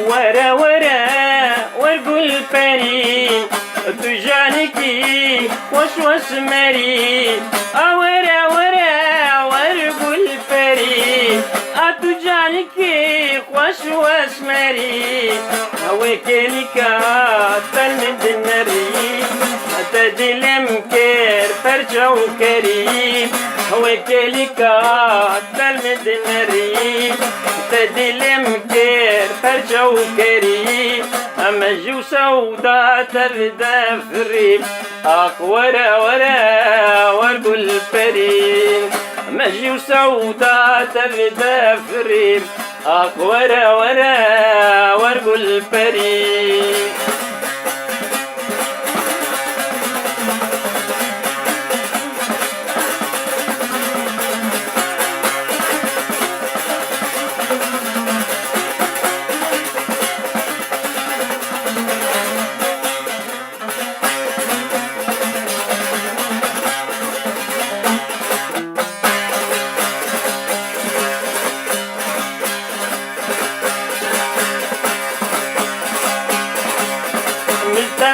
ورا ورا ورقل بري تجانكي وش مري ورا ورا ورقل بري تجانكي وش مري وكلكا تلمد النري تدلم كير فرجو كريم وكلكا تلمد النري تدلم كير فرجو كريم أما جو سودا تبدا في الريم ورا ورا ورقل بريم أما جو سودا تبدا في الريم ورا ورا ورقل بريم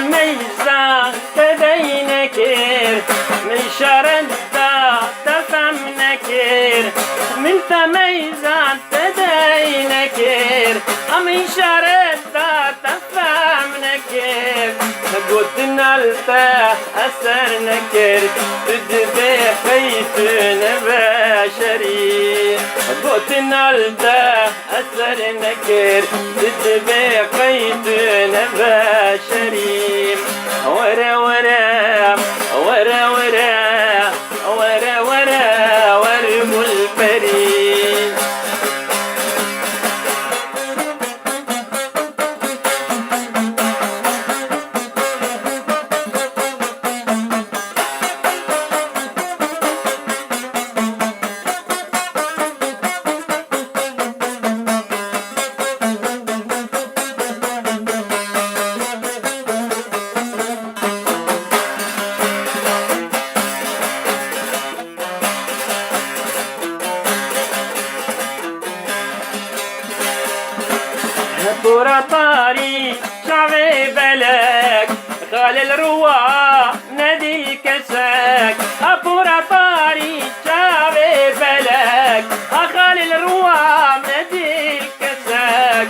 ميزان تدين كير من شردا تفهم نكير من تميزان تدين كير من شردا تفهم نكير قلت نلتا أسر نكير تدبي خيط نباشري قلت نلتا أسر نكير تدبي خيط نباشري ورا ورا ورا ورا ورا ورا ورقل بريم بورا طاري شعبي بلك خال الروا نادي الكساك بورا طاري شعبي بلك خال الروا نادي الكساك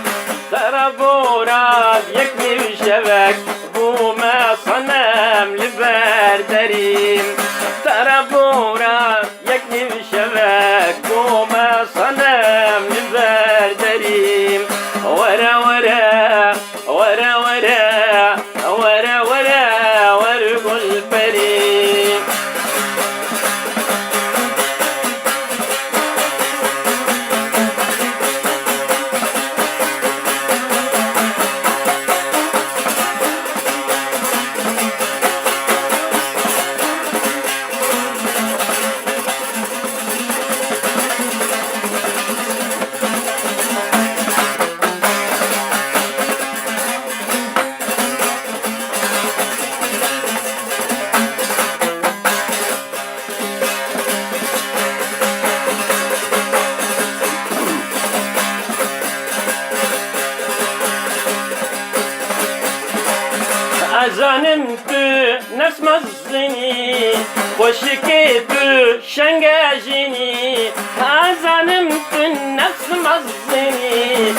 ترى بورا يكفي وشبك بوما صنم لبردريم ترى بورا يكفي وشبك بوما صنم لبردريم ورا ورا ورا ورا ورا ورا ورقل بريم زنمت نفس مزني وشكيت شنجاجيني زنمت نفس مزني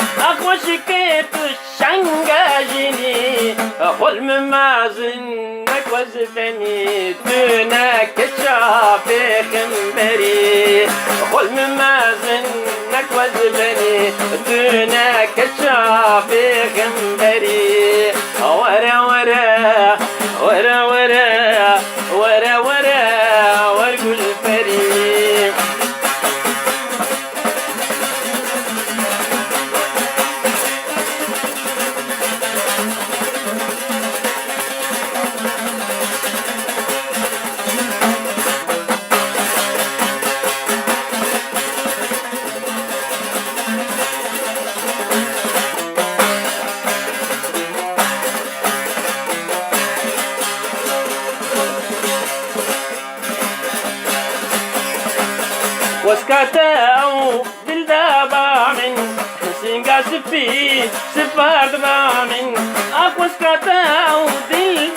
وشكيت شنجاجيني حلم مازنك وزفني دونك شافي خنبري حلم مازنك وزفني دونك شافي خنبري ورا ورا ورا ورا ورا ورا ورقل بريم سبي سفارد بامن أقوس كتا ودل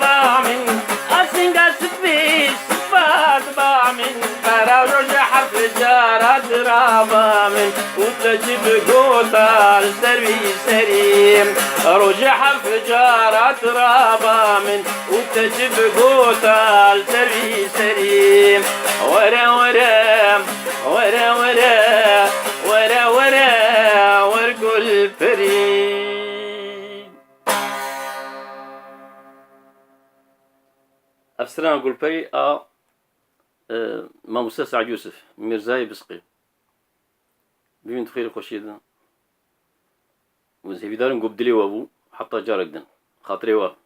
بامن أسنجا سبي سفارد بامن برا رجع حرف جارات رابامن وتجيب قوتا السري سريم رجع حرف جارات رابامن وتجيب قوتا السري سريم ورا ورا ورا ورا ورا ورا ورقل فريد أفسرنا قل فري ما موسى سعد يوسف ميرزاي بسقي بنت خير خوشيدا وزهبي دارن قبدلي وابو حتى جارك دن خاطري واب